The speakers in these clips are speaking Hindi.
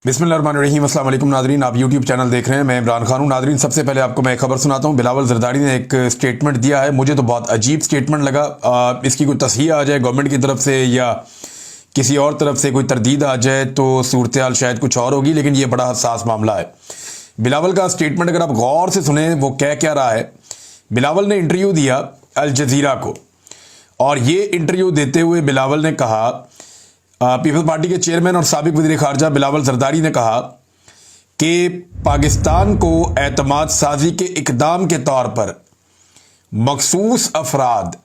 बिस्मिल्लाहिर्रहमानिर्रहीम। अस्सलाम वालेकुम नादरीन, आप यूट्यूब चैनल देख रहे हैं। मैं इमरान खान हूं। नादरीन, सबसे पहले आपको मैं खबर सुनाता हूं। बिलावल जरदारी ने एक स्टेटमेंट दिया है, मुझे तो बहुत अजीब स्टेटमेंट लगा। इसकी कोई तस्हीह आ जाए गवर्नमेंट की तरफ से या किसी और तरफ से कोई तरदीद आ जाए तो सूरत हाल शायद कुछ और होगी, लेकिन ये बड़ा हसास मामला है। बिलावल का स्टेटमेंट अगर आप गौर से सुने वो कह क्या रहा है। बिलावल ने इंटरव्यू दिया अल जजीरा को, और ये इंटरव्यू देते हुए बिलावल ने कहा, पीपल्स पार्टी के चेयरमैन और साबिक वज़ीर ख़ारजा बिलावल जरदारी ने कहा कि पाकिस्तान को एतमाद साजी के इक़दाम के तौर पर मखसूस अफराद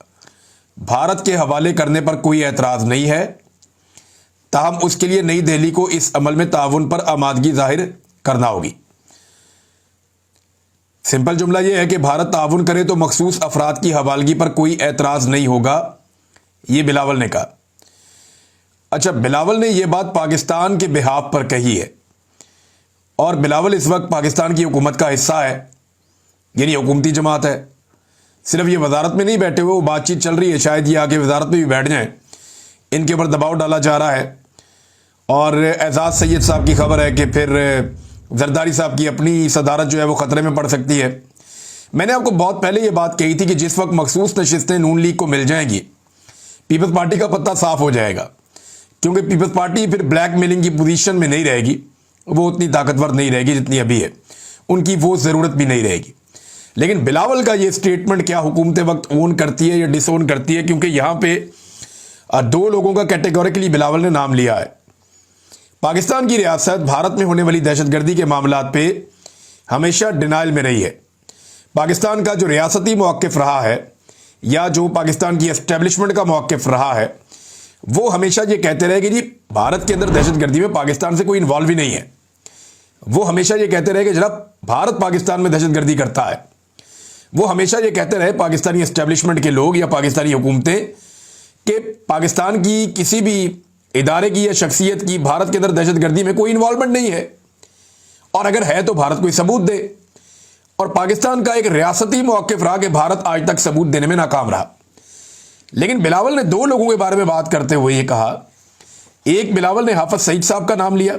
भारत के हवाले करने पर कोई एतराज़ नहीं है, ताहम उसके लिए नई दिल्ली को इस अमल में ताउन पर आमादगी जाहिर करना होगी। सिंपल जुमला यह है कि भारत ताउन करे तो मखसूस अफराद की हवालगी पर कोई एतराज़ नहीं होगा, ये बिलावल ने कहा। अच्छा, बिलावल ने यह बात पाकिस्तान के बिहाफ पर कही है, और बिलावल इस वक्त पाकिस्तान की हुकूमत का हिस्सा है, यानी हुकूमती जमात है। सिर्फ ये वजारत में नहीं बैठे हुए, वो बातचीत चल रही है, शायद ये आगे वजारत में भी बैठ जाएं। इनके ऊपर दबाव डाला जा रहा है, और एजाज सैयद साहब की खबर है कि फिर जरदारी साहब की अपनी सदारत जो है वो ख़तरे में पड़ सकती है। मैंने आपको बहुत पहले ये बात कही थी कि जिस वक्त मखसूस नशिस्तें नून लीग को मिल जाएंगी, पीपल्स पार्टी का पत्ता साफ हो जाएगा, क्योंकि पीपल्स पार्टी फिर ब्लैक मेलिंग की पोजीशन में नहीं रहेगी, वो उतनी ताकतवर नहीं रहेगी जितनी अभी है, उनकी वो ज़रूरत भी नहीं रहेगी। लेकिन बिलावल का ये स्टेटमेंट क्या हुकूमत वक्त ओन करती है या डिसओन करती है, क्योंकि यहाँ पे दो लोगों का कैटेगोरिकली बिलावल ने नाम लिया है। पाकिस्तान की रियासत भारत में होने वाली दहशतगर्दी के मामलात पे हमेशा डिनाइल में रही है। पाकिस्तान का जो रियासती मौक़िफ़ रहा है या जो पाकिस्तान की एस्टेब्लिशमेंट का मौक़िफ़ रहा है, वो हमेशा ये कहते रहे कि जी भारत के अंदर दहशतगर्दी में पाकिस्तान से कोई इन्वॉल्व ही नहीं है। वो हमेशा ये कहते रहे कि जनाब भारत पाकिस्तान में दहशतगर्दी करता है। वो हमेशा ये कहते रहे पाकिस्तानी एस्टेब्लिशमेंट के लोग या पाकिस्तानी हुकूमतें कि पाकिस्तान की किसी भी इदारे की या शख्सियत की भारत के अंदर दहशतगर्दी में कोई इन्वॉल्वमेंट नहीं है, और अगर है तो भारत कोई सबूत दे। और पाकिस्तान का एक रियासती मौक़िफ़ रहा कि भारत आज तक सबूत देने में नाकाम रहा। लेकिन बिलावल ने दो लोगों के बारे में बात करते हुए ये कहा, एक बिलावल ने हाफिज सईद साहब का नाम लिया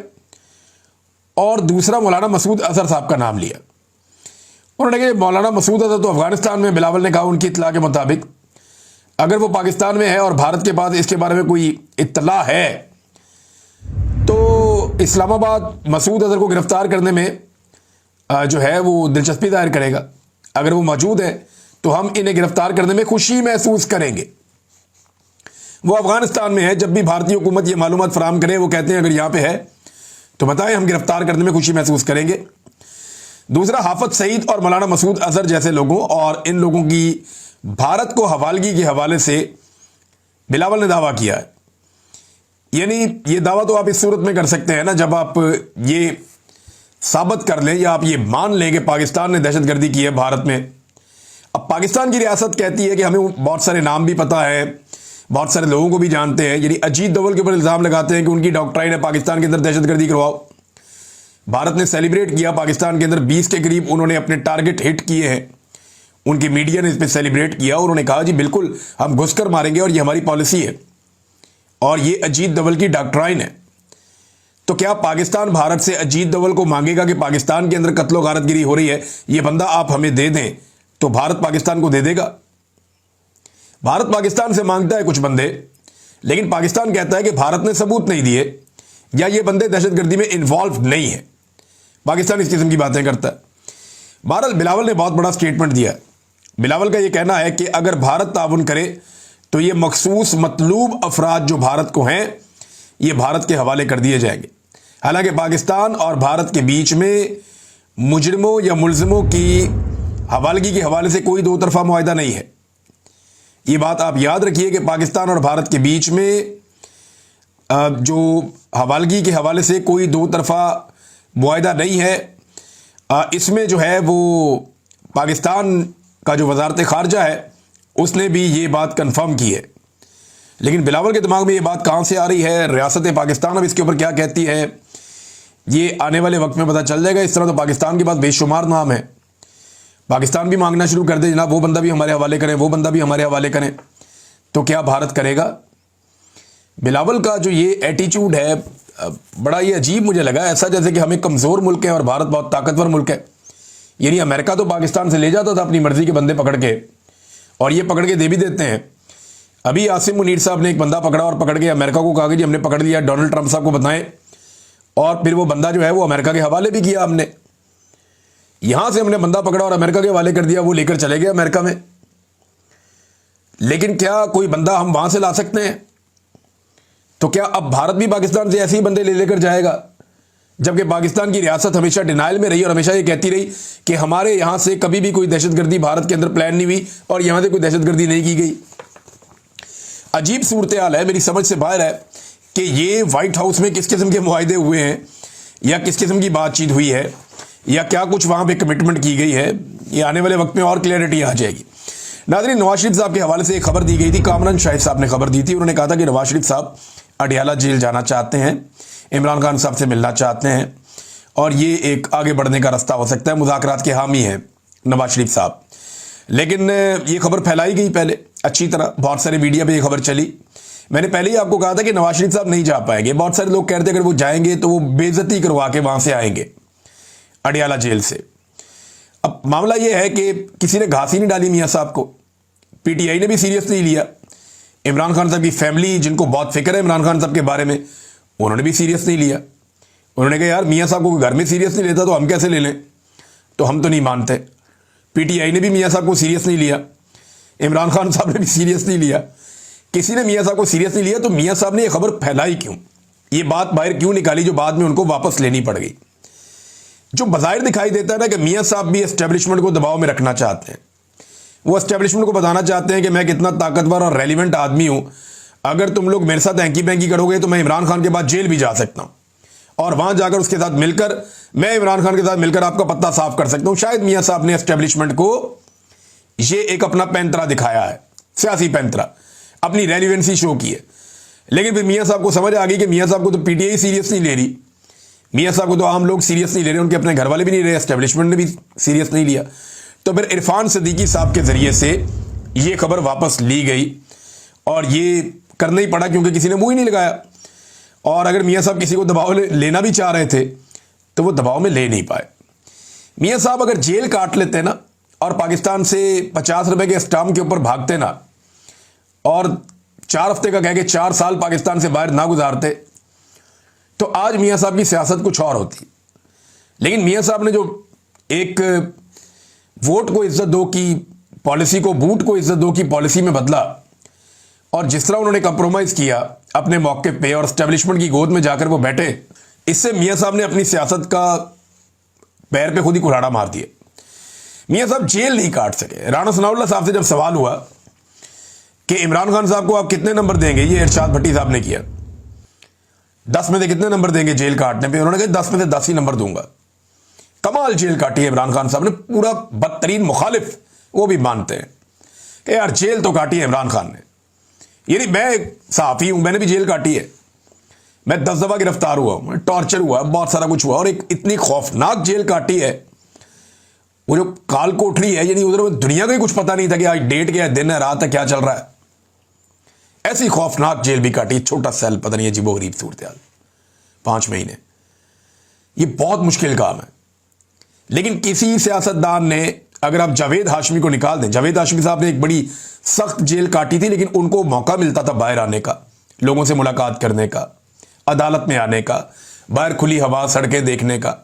और दूसरा मौलाना मसूद अजहर साहब का नाम लिया। उन्होंने कहा मौलाना मसूद अजहर तो अफगानिस्तान में, बिलावल ने कहा उनकी इत्तला के मुताबिक अगर वो पाकिस्तान में है और भारत के पास इसके बारे में कोई इत्तला है तो इस्लामाबाद मसूद अजहर को गिरफ्तार करने में जो है वो दिलचस्पी जाहिर करेगा। अगर वो मौजूद है तो हम इन्हें गिरफ्तार करने में खुशी महसूस करेंगे। वो अफगानिस्तान में है, जब भी भारतीय हुकूमत ये मालूमात फराहम करे वो कहते हैं अगर यहाँ पे है तो बताएं, हम गिरफ्तार करने में खुशी महसूस करेंगे। दूसरा, हाफिज सईद और मौलाना मसूद अजहर जैसे लोगों और इन लोगों की भारत को हवालगी के हवाले से बिलावल ने दावा किया है। यानी ये दावा तो आप इस सूरत में कर सकते हैं ना, जब आप ये साबित कर लें या आप ये मान लें कि पाकिस्तान ने दहशतगर्दी की है भारत में। अब पाकिस्तान की रियासत कहती है कि हमें बहुत सारे नाम भी पता है, बहुत सारे लोगों को भी जानते हैं, यानी अजीत दोवल के ऊपर इल्ज़ाम लगाते हैं कि उनकी डॉक्ट्राइन है पाकिस्तान के अंदर दहशतगर्दी करवाओ। भारत ने सेलिब्रेट किया, पाकिस्तान के अंदर 20 के करीब उन्होंने अपने टारगेट हिट किए हैं। उनकी मीडिया ने इस पर सेलिब्रेट किया, उन्होंने कहा जी बिल्कुल हम घुसकर मारेंगे और ये हमारी पॉलिसी है और ये अजीत दोवल की डॉक्ट्राइन है। तो क्या पाकिस्तान भारत से अजीत दोवल को मांगेगा कि पाकिस्तान के अंदर कत्लो गारतगिरी हो रही है, ये बंदा आप हमें दे दें, तो भारत पाकिस्तान को दे देगा? भारत पाकिस्तान से मांगता है कुछ बंदे, लेकिन पाकिस्तान कहता है कि भारत ने सबूत नहीं दिए या ये बंदे दहशतगर्दी में इन्वॉल्व नहीं है। पाकिस्तान इस किस्म की बातें करता है। बहरहाल बिलावल ने बहुत बड़ा स्टेटमेंट दिया। बिलावल का ये कहना है कि अगर भारत ताउन करे तो ये मखसूस मतलूब अफराद जो भारत को हैं ये भारत के हवाले कर दिए जाएंगे। हालांकि पाकिस्तान और भारत के बीच में मुजरिमों या मुलजिमों की हवालगी के हवाले से कोई दो तरफा मुआहदा नहीं है। ये बात आप याद रखिए कि पाकिस्तान और भारत के बीच में जो हवालगी के हवाले से कोई दो तरफा मुआहदा नहीं है। इसमें जो है वो पाकिस्तान का जो वजारत ख़ारजा है उसने भी ये बात कंफर्म की है। लेकिन बिलावल के दिमाग में ये बात कहाँ से आ रही है, रियासत पाकिस्तान अब इसके ऊपर क्या कहती है, ये आने वाले वक्त में पता चल जाएगा। इस तरह तो पाकिस्तान के पास बेशुमार नाम है, पाकिस्तान भी मांगना शुरू कर दे जनाब वो बंदा भी हमारे हवाले करें, वो बंदा भी हमारे हवाले करें, तो क्या भारत करेगा? बिलावल का जो ये एटीट्यूड है बड़ा ये अजीब मुझे लगा, ऐसा जैसे कि हम एक कमज़ोर मुल्क है और भारत बहुत ताकतवर मुल्क है। यानी अमेरिका तो पाकिस्तान से ले जाता था अपनी मर्जी के बंदे पकड़ के, और ये पकड़ के दे भी देते हैं। अभी आसिम मुनीर साहब ने एक बंदा पकड़ा और पकड़ के अमेरिका को कहा कि जी हमने पकड़ लिया, डोनाल्ड ट्रंप साहब को बताएं, और फिर वो बंदा जो है वो अमेरिका के हवाले भी किया। हमने यहां से हमने बंदा पकड़ा और अमेरिका के हवाले कर दिया, वो लेकर चले गए अमेरिका में। लेकिन क्या कोई बंदा हम वहां से ला सकते हैं? तो क्या अब भारत भी पाकिस्तान से ऐसे ही बंदे ले लेकर जाएगा? जबकि पाकिस्तान की रियासत हमेशा डिनाइल में रही और हमेशा ये कहती रही कि हमारे यहां से कभी भी कोई दहशतगर्दी भारत के अंदर प्लान नहीं हुई और यहां से कोई दहशतगर्दी नहीं की गई। अजीब सूरत हाल है, मेरी समझ से बाहर है कि ये व्हाइट हाउस में किस किस्म के मुआहदे हुए हैं या किस किस्म की बातचीत हुई है या क्या कुछ वहां पे कमिटमेंट की गई है। ये आने वाले वक्त में और क्लियरिटी आ जाएगी। नाज़रीन, नवाज शरीफ साहब के हवाले से एक खबर दी गई थी, कामरान शाहिद साहब ने खबर दी थी। उन्होंने कहा था कि नवाज शरीफ साहब अडियाला जेल जाना चाहते हैं, इमरान खान साहब से मिलना चाहते हैं और ये एक आगे बढ़ने का रास्ता हो सकता है। मुज़ाकरात के हामी हैं नवाज शरीफ साहब। लेकिन ये खबर फैलाई गई पहले अच्छी तरह, बहुत सारे मीडिया पे ये खबर चली। मैंने पहले ही आपको कहा था कि नवाज शरीफ साहब नहीं जा पाएंगे। बहुत सारे लोग कह रहे थे अगर वो जाएंगे तो वो बेइज्जती करवा के वहां से आएंगे अडियाला जेल से। अब मामला ये है कि किसी ने घास ही नहीं डाली मियाँ साहब को, पीटीआई ने भी सीरियस नहीं लिया। इमरान खान साहब की फैमिली, जिनको बहुत फिक्र है इमरान खान साहब के बारे में, उन्होंने भी सीरियस नहीं लिया। उन्होंने कहा यार मियाँ साहब को घर में सीरियस नहीं लेता तो हम कैसे ले लें, तो हम तो नहीं मानते। पीटीआई ने भी मियाँ साहब को सीरियस नहीं लिया, इमरान खान साहब ने भी सीरियस नहीं लिया, किसी ने मियाँ साहब को सीरियस नहीं लिया। तो मियाँ साहब ने यह खबर फैलाई क्यों, ये बात बाहर क्यों निकाली जो बाद में उनको वापस लेनी पड़ गई? जो बज़ाहिर दिखाई देता है ना कि मियाँ साहब भी एस्टेब्लिशमेंट को दबाव में रखना चाहते हैं। वो एस्टेब्लिशमेंट को बताना चाहते हैं कि मैं कितना ताकतवर और रेलिवेंट आदमी हूं, अगर तुम लोग मेरे साथ हैंकी पैंकी करोगे तो मैं इमरान खान के बाद जेल भी जा सकता हूं और वहां जाकर उसके साथ मिलकर मैं इमरान खान के साथ मिलकर आपका पत्ता साफ कर सकता हूं। शायद मियाँ साहब ने एस्टेब्लिशमेंट को ये एक अपना पैंतरा दिखाया है, सियासी पैंतरा, अपनी रेलिवेंसी शो की है। लेकिन फिर मियाँ साहब को समझ आ गई कि मियाँ साहब को तो पीटीआई सीरियस नहीं ले रही, मियाँ साहब को तो आम लोग सीरियस नहीं ले रहे, उनके अपने घर वाले भी नहीं रहे, एस्टेब्लिशमेंट ने भी सीरियस नहीं लिया। तो फिर इरफान सिद्दीकी साहब के जरिए से ये खबर वापस ली गई और ये करना ही पड़ा क्योंकि किसी ने मुंह ही नहीं लगाया। और अगर मियाँ साहब किसी को दबाव लेना भी चाह रहे थे तो वो दबाव में ले नहीं पाए। मियाँ साहब अगर जेल काट लेते ना और पाकिस्तान से 50 रुपए के स्टाम्प के ऊपर भागते ना और 4 हफ्ते का कह के 4 साल पाकिस्तान से बाहर ना गुजारते तो आज मियाँ साहब की सियासत कुछ और होती। लेकिन मियाँ साहब ने जो एक वोट को इज्जत दो की पॉलिसी को बूट को इज्जत दो की पॉलिसी में बदला और जिस तरह उन्होंने कंप्रोमाइज किया अपने मौके पे और एस्टेब्लिशमेंट की गोद में जाकर वो बैठे, इससे मियाँ साहब ने अपनी सियासत का पैर पे खुद ही कुल्हाड़ा मार दिया। मियाँ साहब जेल नहीं काट सके। राणा सनाउल्लाह साहब से जब सवाल हुआ कि इमरान खान साहब को आप कितने नंबर देंगे, ये इरशाद भट्टी साहब ने किया, 10 में से कितने नंबर देंगे जेल काटने पे? उन्होंने कहा 10 में से 10 ही नंबर दूंगा। कमाल जेल काटी है इमरान खान साहब ने, पूरा बदतरीन मुखालिफ वो भी मानते हैं कि यार जेल तो काटी है इमरान खान ने। यानी मैं सहाफी हूं, मैंने भी जेल काटी है, मैं 10 दफा गिरफ्तार हुआ हूं, टॉर्चर हुआ, बहुत सारा कुछ हुआ और एक इतनी खौफनाक जेल काटी है। वो जो काल कोठरी है, यानी उधर दुनिया का ही कुछ पता नहीं था कि आज डेट क्या है, दिन है, रात है, क्या चल रहा है। ऐसी खौफनाक जेल भी काटी, छोटा सेल, पता नहीं अजीबो गरीब सूरत हाल, 5 महीने। ये बहुत मुश्किल काम है। लेकिन किसी सियासतदान ने, अगर आप जावेद हाशमी को निकाल दें, जावेद हाशमी साहब ने एक बड़ी सख्त जेल काटी थी लेकिन उनको मौका मिलता था बाहर आने का, लोगों से मुलाकात करने का, अदालत में आने का, बाहर खुली हवा, सड़कें देखने का।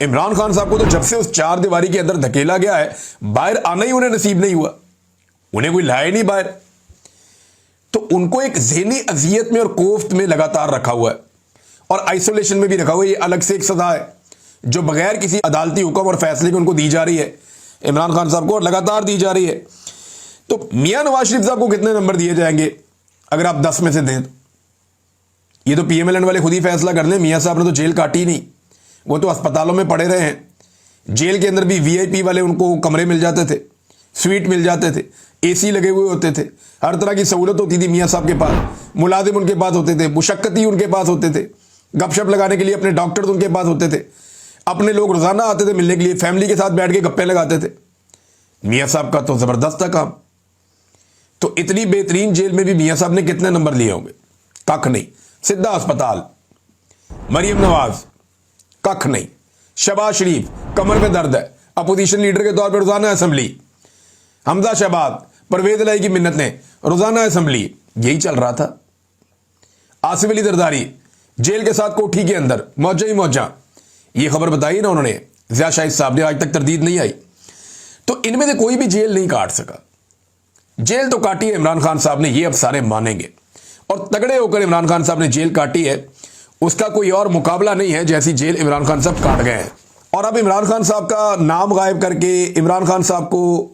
इमरान खान साहब को तो जब से उस 4 दीवारी के अंदर धकेला गया है, बाहर आना ही उन्हें नसीब नहीं हुआ, उन्हें कोई लाया नहीं बाहर। तो उनको एक ज़हनी अजियत में और कोफ्त में लगातार रखा हुआ है और आइसोलेशन में भी रखा हुआ है। ये अलग से एक सजा है जो बगैर किसी अदालती हुक्म और फैसले के उनको दी जा रही है, इमरान खान साहब को, और लगातार दी जा रही है। तो मियां नवाज शरीफ साहब को कितने नंबर दिए जाएंगे अगर आप 10 में से दें? ये तो पीएमएलएन वाले खुद ही फैसला कर लें। मियां साहब ने तो जेल काटी नहीं, वो तो अस्पतालों में पड़े रहे हैं। जेल के अंदर भी वीआईपी वाले उनको कमरे मिल जाते थे, स्वीट मिल जाते थे, एसी लगे हुए होते थे, हर तरह की सहूलत होती थी मियां साहब के पास। मुलाजिम उनके पास होते थे, मुशक्कती उनके पास होते थे, गपशप लगाने के लिए अपने डॉक्टर्स उनके पास होते थे, अपने लोग रोजाना आते थे मिलने के लिए, फैमिली के साथ बैठ के गप्पे लगाते थे। मियां साहब का तो जबरदस्त था काम। तो इतनी बेहतरीन जेल में भी मियां साहब ने कितने नंबर लिए होंगे? कख नहीं, सीधा अस्पताल। मरियम नवाज कख नहीं, शहबाज शरीफ कमर में दर्द है, अपोजिशन लीडर के तौर पर रोजाना असेंबली, हमजा शहबाज परवेज लाई की मिन्नत ने रोजाना असेंबली, यही चल रहा था। आसिफ अली जरदारी जेल के साथ कोठी के अंदर मौजा ही मौजा, ये खबर बताई ना उन्होंने, ज़िया शाहिद साहब ने, आज तक तरदीद नहीं आई। तो इनमें से कोई भी जेल नहीं काट सका। जेल तो काटी है इमरान खान साहब ने, ये अब सारे मानेंगे, और तगड़े होकर इमरान खान साहब ने जेल काटी है, उसका कोई और मुकाबला नहीं है जैसी जेल इमरान खान साहब काट गए हैं। और अब इमरान खान साहब का नाम गायब करके, इमरान खान साहब को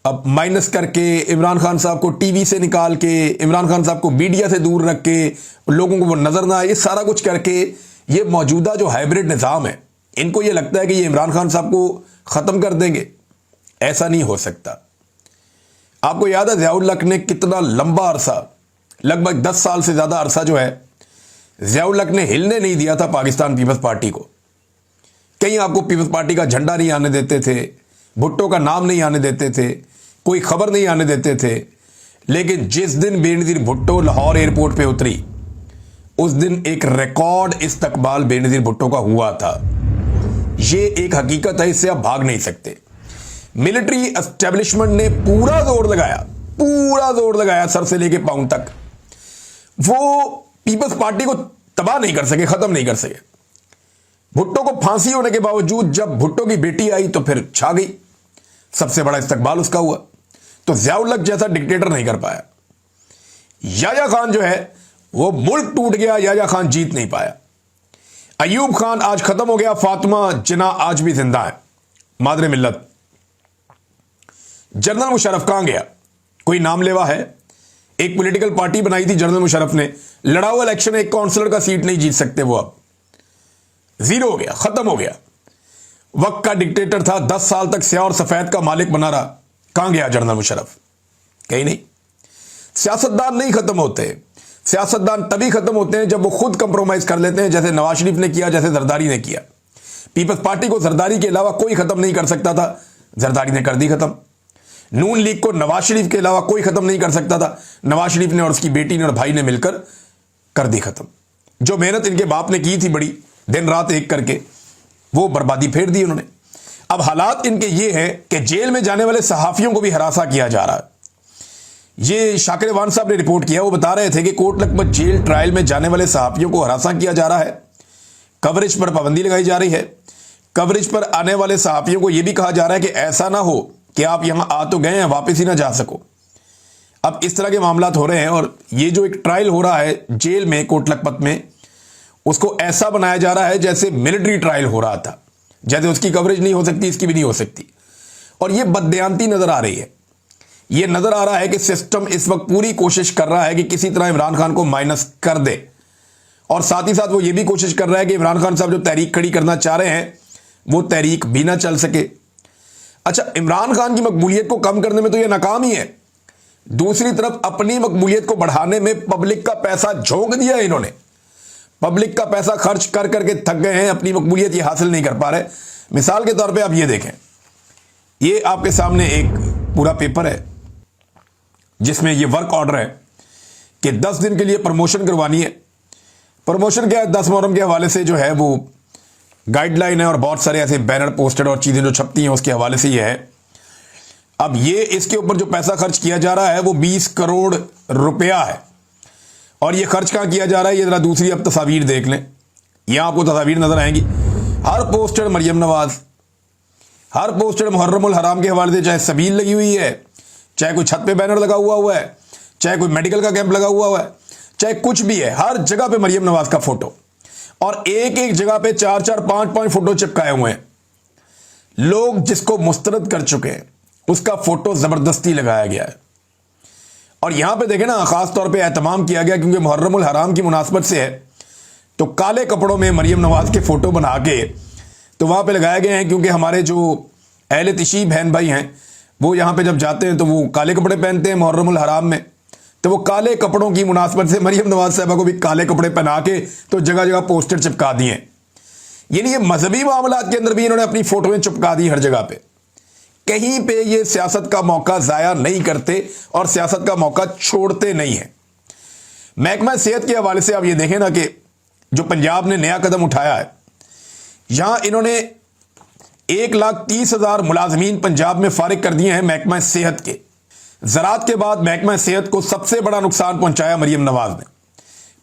अब माइनस करके, इमरान खान साहब को टीवी से निकाल के, इमरान खान साहब को मीडिया से दूर रख के, लोगों को वो नजर ना आए, ये सारा कुछ करके, ये मौजूदा जो हाइब्रिड निज़ाम है, इनको ये लगता है कि ये इमरान खान साहब को ख़त्म कर देंगे। ऐसा नहीं हो सकता। आपको याद है ज़ियाउल हक ने कितना लंबा अरसा, लगभग 10 साल से ज़्यादा अरसा जो है, ज़ियाउल हक ने हिलने नहीं दिया था पाकिस्तान पीपल्स पार्टी को। कहीं आपको पीपल्स पार्टी का झंडा नहीं आने देते थे, भुट्टो का नाम नहीं आने देते थे, कोई खबर नहीं आने देते थे। लेकिन जिस दिन बेनज़ीर भुट्टो लाहौर एयरपोर्ट पे उतरी, उस दिन एक रिकॉर्ड इस्तकबाल बेनज़ीर भुट्टो का हुआ था। ये एक हकीकत है, इससे आप भाग नहीं सकते। मिलिट्री एस्टेब्लिशमेंट ने पूरा जोर लगाया सर से लेके पांव तक, वो पीपल्स पार्टी को तबाह नहीं कर सके, खत्म नहीं कर सके। भुट्टो को फांसी होने के बावजूद जब भुट्टो की बेटी आई तो फिर छा गई, सबसे बड़ा इस्तकबाल उसका हुआ। तो ज़ियाउल हक जैसा डिक्टेटर नहीं कर पाया। याया खान जो है वो मुल्क टूट गया, याया खान जीत नहीं पाया। अयूब खान आज खत्म हो गया, फातिमा जिन्ना आज भी जिंदा है, मादरे मिल्लत। जनरल मुशर्रफ कहां गया? कोई नाम लेवा है? एक पॉलिटिकल पार्टी बनाई थी जनरल मुशर्रफ ने, लड़ा हुआ इलेक्शन, एक काउंसलर का सीट नहीं जीत सकते वो, अब जीरो हो गया, खत्म हो गया। वक्त का डिक्टेटर था, 10 साल तक स्याह और सफेद का मालिक बना रहा। कहां गया जनरल मुशर्रफ? कहीं नहीं। सियासतदान नहीं खत्म होते, सियासतदान तभी खत्म होते हैं जब वो खुद कंप्रोमाइज कर लेते हैं, जैसे नवाज शरीफ ने किया, जैसे जरदारी ने किया। पीपल्स पार्टी को जरदारी के अलावा कोई खत्म नहीं कर सकता था, जरदारी ने कर दी खत्म। नून लीग को नवाज शरीफ के अलावा कोई खत्म नहीं कर सकता था, नवाज शरीफ ने और उसकी बेटी ने और भाई ने मिलकर कर दी खत्म। जो मेहनत इनके बाप ने की थी बड़ी, दिन रात एक करके, वो बर्बादी फेर दी उन्होंने। अब हालात इनके ये हैं कि जेल में जाने वाले सहाफियों को भी हरासा किया जा रहा है। ये शाकिर वान साहब ने रिपोर्ट किया, वो बता रहे थे कि कोट लखपत जेल ट्रायल में जाने वाले सहाफियों को हरासा किया जा रहा है, कवरेज पर पाबंदी लगाई जा रही है। कवरेज पर आने वाले सहाफियों को यह भी कहा जा रहा है कि ऐसा ना हो कि आप यहां आ तो गए हैं, वापस ही ना जा सको। अब इस तरह के मामलात हो रहे हैं, और ये जो एक ट्रायल हो रहा है जेल में कोट लखपत में, उसको ऐसा बनाया जा रहा है जैसे मिलिट्री ट्रायल हो रहा था, जैसे उसकी कवरेज नहीं हो सकती, इसकी भी नहीं हो सकती। और ये बददयांती नजर आ रही है। ये नजर आ रहा है कि सिस्टम इस वक्त पूरी कोशिश कर रहा है कि किसी तरह इमरान खान को माइनस कर दे, और साथ ही साथ वो ये भी कोशिश कर रहा है कि इमरान खान साहब जो तहरीक खड़ी करना चाह रहे हैं वो तहरीक भी ना चल सके। अच्छा, इमरान खान की मकबूलियत को कम करने में तो ये नाकाम ही है, दूसरी तरफ अपनी मकबूलियत को बढ़ाने में पब्लिक का पैसा झोंक दिया है इन्होंने। पब्लिक का पैसा खर्च कर करके थक गए हैं, अपनी मकबूलियत ये हासिल नहीं कर पा रहे। मिसाल के तौर पे आप ये देखें, ये आपके सामने एक पूरा पेपर है जिसमें ये वर्क ऑर्डर है कि 10 दिन के लिए प्रमोशन करवानी है। प्रमोशन क्या है? 10 मुहर्रम के हवाले से जो है वो गाइडलाइन है, और बहुत सारे ऐसे बैनर पोस्टर और चीज़ें जो छपती हैं उसके हवाले से ये है। अब ये इसके ऊपर जो पैसा खर्च किया जा रहा है वो 20 करोड़ रुपया है, और ये खर्च कहाँ किया जा रहा है ये जरा दूसरी अब तस्वीर देख लें, यहां आपको तस्वीर नजर आएंगी। हर पोस्टर मरियम नवाज, हर पोस्टर मुहर्रमुल हराम के हवाले से, चाहे सबील लगी हुई है, चाहे कोई छत पे बैनर लगा हुआ है, चाहे कोई मेडिकल का कैंप लगा हुआ है, चाहे कुछ भी है, हर जगह पे मरियम नवाज का फोटो, और एक एक जगह पे 4-4, 5-5 फोटो चिपकाए हुए हैं। लोग जिसको मुस्तरद कर चुके हैं उसका फोटो जबरदस्ती लगाया गया है। और यहां पे देखें ना, खास तौर पे एहतमाम किया गया क्योंकि मुहर्रमुल हराम की मुनासबत से है, तो काले कपड़ों में मरियम नवाज के फोटो बना के तो वहां पे लगाए गए हैं, क्योंकि हमारे जो अहले तिशी बहन भाई हैं वो यहां पे जब जाते हैं तो वो काले कपड़े पहनते हैं मुहर्रमुल हराम में, तो वो काले कपड़ों की मुनासबत से मरियम नवाज साहबा को भी काले कपड़े पहना के तो जगह जगह पोस्टर चिपका दिए। यानी ये मजहबी मामलात के अंदर भी इन्होंने अपनी फोटोएं चिपका दी हर जगह पे। कहीं पे ये सियासत का मौका जाया नहीं करते और सियासत का मौका छोड़ते नहीं है। महकमा सेहत के हवाले से आप ये देखें ना कि जो पंजाब ने नया कदम उठाया है, यहां इन्होंने 1,30,000 मुलाजमीन पंजाब में फारिग कर दिए हैं महकमा सेहत के। ज़राअत के बाद महकमा सेहत को सबसे बड़ा नुकसान पहुंचाया मरियम नवाज ने।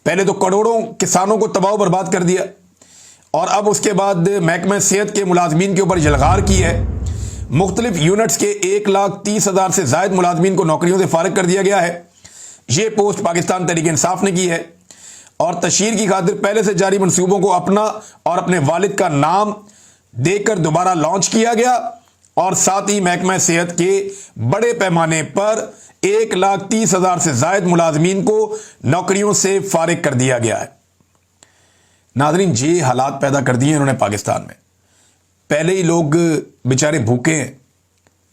पहले तो करोड़ों किसानों को तबाह बर्बाद कर दिया और अब उसके बाद महकमा सेहत के मुलाजमीन के ऊपर यलगार की है। मुख्तलिफ यूनिट्स के 1,30,000 से ज़ायद मुलाजमीन को नौकरियों से फारिग कर दिया गया है। ये पोस्ट पाकिस्तान तहरीक इंसाफ ने की है और तशहीर की खातिर पहले से जारी मंसूबों को अपना और अपने वालिद का नाम देकर दोबारा लॉन्च किया गया और साथ ही महकमा सेहत के बड़े पैमाने पर 1,30,000 से ज़ायद मुलाजमीन को नौकरियों से फारिग कर दिया गया है। नाज़रीन, ये हालात पैदा कर दिए इन्होंने पाकिस्तान में। पहले ही लोग बेचारे भूखे हैं,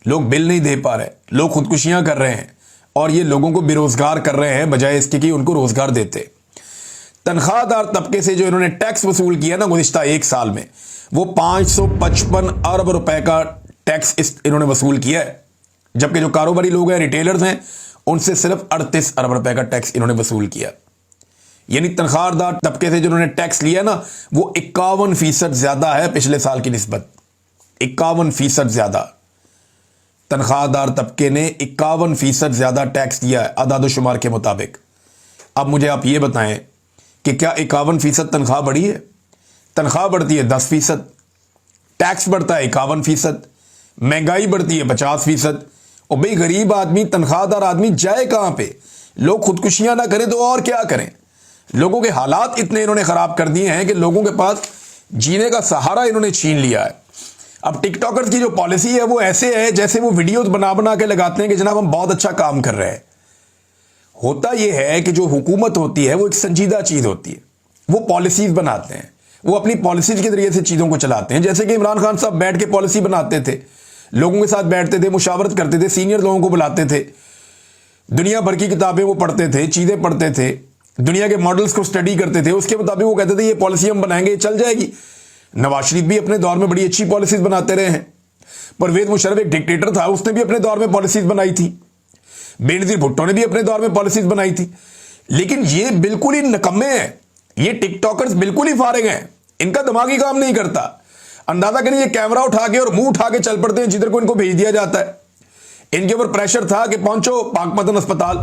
लोग बिल नहीं दे पा रहे, लोग खुदकुशियां कर रहे हैं और ये लोगों को बेरोजगार कर रहे हैं बजाय इसके कि उनको रोजगार देते। तनख्वाहदार तबके से जो इन्होंने टैक्स वसूल किया ना गुज़िश्ता एक साल में, वो 555 अरब रुपए का टैक्स इन्होंने वसूल किया है, जबकि जो कारोबारी लोग हैं, रिटेलर्स हैं, उनसे सिर्फ 38 अरब रुपए का टैक्स इन्होंने वसूल किया। यानी तनख्वाहदार तबके से जो इन्होंने टैक्स लिया ना, वो 51% ज्यादा है पिछले साल की निस्बत। 51% ज्यादा तनख्वाहदार तबके ने 51% ज्यादा टैक्स दिया है आदादोशुमार के मुताबिक। अब मुझे आप ये बताएं कि क्या 51% तनख्वाह बढ़ी है? तनख्वाह बढ़ती है 10%, टैक्स बढ़ता है 51%, महंगाई बढ़ती है 50%। और भाई गरीब आदमी, तनख्वाहदार आदमी जाए कहां पे? लोग खुदकुशियां ना करें तो और क्या करें? लोगों के हालात इतने इन्होंने खराब कर दिए हैं कि लोगों के पास जीने का सहारा इन्होंने छीन लिया है। अब टिकटॉकर्स की जो पॉलिसी है वो ऐसे है जैसे वो वीडियोस बना बना के लगाते हैं कि जनाब हम बहुत अच्छा काम कर रहे हैं। होता यह है कि जो हुकूमत होती है वो एक संजीदा चीज होती है, वो पॉलिसीज बनाते हैं, वो अपनी पॉलिसीज के जरिए से चीजों को चलाते हैं। जैसे कि इमरान खान साहब बैठ के पॉलिसी बनाते थे, लोगों के साथ बैठते थे, मुशावरत करते थे, सीनियर लोगों को बुलाते थे, दुनिया भर की किताबें वो पढ़ते थे, चीजें पढ़ते थे, दुनिया के मॉडल्स को स्टडी करते थे, उसके मुताबिक वो कहते थे ये पॉलिसी हम बनाएंगे, ये चल जाएगी। नवाज शरीफ भी अपने दौर में बड़ी अच्छी पॉलिसीज बनाते रहे हैं। परवेज मुशर्रफ एक डिक्टेटर था, उसने भी अपने दौर में पॉलिसीज बनाई थी। बेनजीर भुट्टो ने भी अपने दौर में पॉलिसीज बनाई थी। लेकिन ये बिल्कुल ही निकम्मे हैं, ये टिकटॉकर्स बिल्कुल ही फारिग हैं, इनका दिमाग ही काम नहीं करता। अंदाजा करिए ये कैमरा उठा के और मुंह उठा के चल पड़ते हैं जिधर को इनको भेज दिया जाता है। इनके ऊपर प्रेशर था कि पहुंचो पाकपतन अस्पताल,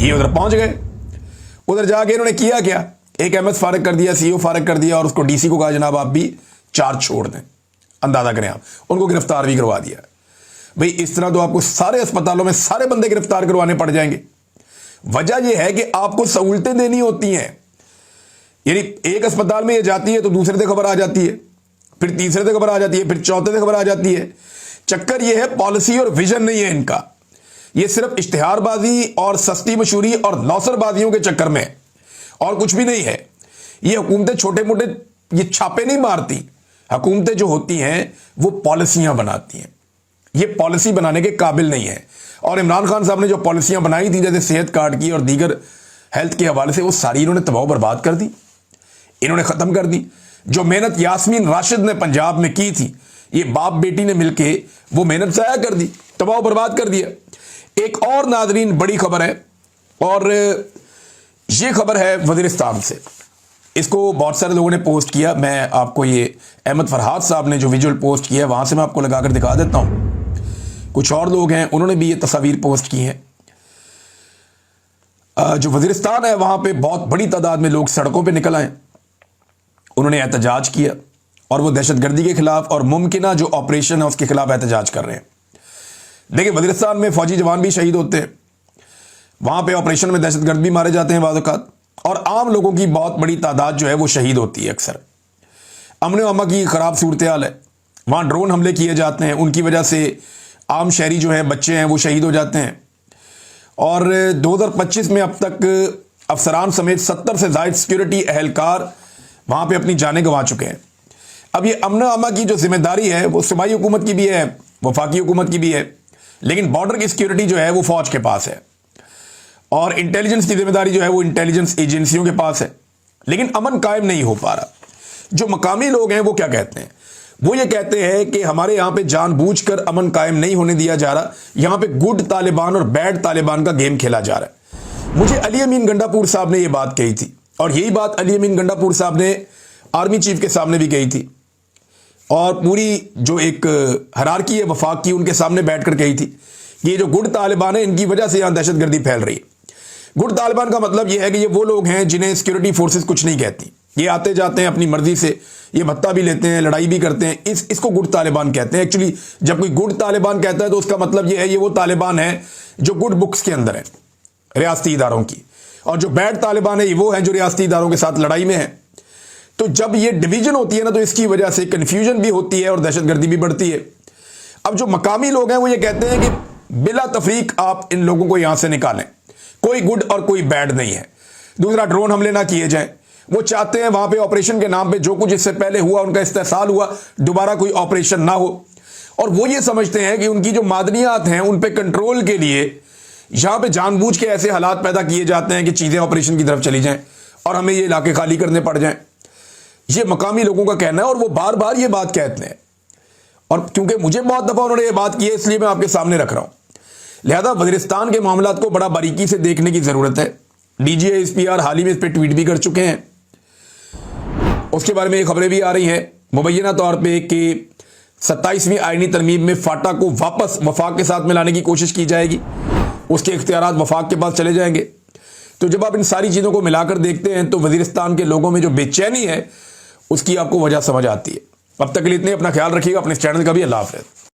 ये उधर पहुंच गए। उधर जाके इन्होंने किया क्या? एक एमएस फारिग कर दिया, सीईओ फारिग कर दिया और उसको डीसी को कहा जनाब आप भी चार्ज छोड़ दें। अंदाजा करें आप, उनको गिरफ्तार भी करवा दिया। भाई इस तरह तो आपको सारे अस्पतालों में सारे बंदे गिरफ्तार करवाने पड़ जाएंगे। वजह यह है कि आपको सहूलतें देनी होती हैं। यानी एक अस्पताल में ये जाती है तो दूसरे से खबर आ जाती है, फिर तीसरे से खबर आ जाती है, फिर चौथे से खबर आ जाती है। चक्कर यह है पॉलिसी और विजन नहीं है इनका, ये सिर्फ इश्तिहारबाजी और सस्ती मशहूरी और नौसरबाजियों के चक्कर में और कुछ भी नहीं है। ये हुकूमतें छोटे मोटे ये छापे नहीं मारती, हुकूमतें जो होती हैं वो पॉलिसियां बनाती हैं। ये पॉलिसी बनाने के काबिल नहीं है। और इमरान खान साहब ने जो पॉलिसियां बनाई थी जैसे सेहत कार्ड की और दीगर हेल्थ के हवाले से, वो सारी इन्होंने तबाह बर्बाद कर दी, इन्होंने खत्म कर दी। जो मेहनत यास्मीन राशिद ने पंजाब में की थी, ये बाप बेटी ने मिलके वो मेहनत जाया कर दी, तबाह बर्बाद कर दिया। एक और नाजरीन बड़ी खबर है और ये खबर है वजीरिस्तान से। इसको बहुत सारे लोगों ने पोस्ट किया। मैं आपको ये अहमद फरहाद साहब ने जो विजुअल पोस्ट किया है वहां से मैं आपको लगाकर दिखा देता हूं। कुछ और लोग हैं उन्होंने भी ये तस्वीर पोस्ट की हैं। जो वजीरिस्तान है वहां पे बहुत बड़ी तादाद में लोग सड़कों पे निकल आए, उन्होंने एहतजाज किया और वो दहशतगर्दी के खिलाफ और मुमकिन जो ऑपरेशन है उसके खिलाफ एहतजाज कर रहे हैं। देखिए वजीरिस्तान में फौजी जवान भी शहीद होते हैं, वहां पे ऑपरेशन में दहशतगर्द भी मारे जाते हैं वादकात, और आम लोगों की बहुत बड़ी तादाद जो है वो शहीद होती है। अक्सर अमन व अमा की खराब सूरत हाल है, वहां ड्रोन हमले किए जाते हैं, उनकी वजह से आम शहरी जो है बच्चे हैं वो शहीद हो जाते हैं। और 2025 में अब तक अफसरान समेत 70 से ज़ायद सिक्योरिटी अहलकार वहां पे अपनी जानें गंवा चुके हैं। अब ये अमन व अमा की जो जिम्मेदारी है वो सूबाई हुकूमत की भी है, वफाकी हुकूमत की भी है, लेकिन बॉर्डर की सिक्योरिटी जो है वो फौज के पास है और इंटेलिजेंस की जिम्मेदारी जो है वो इंटेलिजेंस एजेंसियों के पास है। लेकिन अमन कायम नहीं हो पा रहा। जो मकामी लोग हैं वो क्या कहते हैं? वो ये कहते हैं कि हमारे यहां पे जानबूझकर अमन कायम नहीं होने दिया जा रहा, यहां पे गुड तालिबान और बैड तालिबान का गेम खेला जा रहा है। मुझे अली अमीन गंडापुर साहब ने यह बात कही थी और यही बात अली अमीन गंडापुर साहब ने आर्मी चीफ के सामने भी कही थी, और पूरी जो एक हायरार्की है वफाक की, उनके सामने बैठकर कही थी कि ये जो गुड तालिबान है, इनकी वजह से यहां दहशतगर्दी फैल रही है। गुड तालिबान का मतलब यह है कि ये वो लोग हैं जिन्हें सिक्योरिटी फोर्सेस कुछ नहीं कहती, ये आते जाते हैं अपनी मर्जी से, ये भत्ता भी लेते हैं, लड़ाई भी करते हैं, इसको गुड तालिबान कहते हैं। एक्चुअली जब कोई गुड तालिबान कहता है तो उसका मतलब यह है ये वो तालिबान है जो गुड बुक्स के अंदर है रियासती इदारों की, और जो बैड तालिबान है ये वो है जो रियासती इदारों के साथ लड़ाई में है। तो जब ये डिवीजन होती है ना, तो इसकी वजह से कंफ्यूजन भी होती है और दहशतगर्दी भी बढ़ती है। अब जो मकामी लोग हैं वो ये कहते हैं कि बिला तफरीक आप इन लोगों को यहां से निकालें, कोई गुड और कोई बैड नहीं है। दूसरा, ड्रोन हमले ना किए जाएं। वो चाहते हैं वहां पे ऑपरेशन के नाम पे जो कुछ इससे पहले हुआ, उनका इस्तेसाल हुआ, दोबारा कोई ऑपरेशन ना हो। और वो ये समझते हैं कि उनकी जो मादनियात हैं उन पे कंट्रोल के लिए यहां पे जानबूझ के ऐसे हालात पैदा किए जाते हैं कि चीजें ऑपरेशन की तरफ चली जाएं और हमें ये इलाके खाली करने पड़ जाएं। ये मकामी लोगों का कहना है और वो बार बार ये बात कहते हैं, और क्योंकि मुझे बहुत दफा उन्होंने ये बात की है इसलिए मैं आपके सामने रख रहा हूं। लिहाजा वजीरिस्तान के मामलात को बड़ा बारीकी से देखने की जरूरत है। DGA-SPR हाल ही में इस पर ट्वीट भी कर चुके हैं। उसके बारे में ये खबरें भी आ रही हैं मुबैना तौर पे कि 27वीं आईनी तरमीम में फाटा को वापस वफाक के साथ मिलाने की कोशिश की जाएगी, उसके इख्तियारात वफाक के पास चले जाएंगे। तो जब आप इन सारी चीज़ों को मिलाकर देखते हैं तो वजीरिस्तान के लोगों में जो बेचैनी है उसकी आपको वजह समझ आती है। अब तक के लिए इतने, अपना ख्याल रखिएगा, अपने इस चैनल का भी। अल्लाह हाफ़िज़।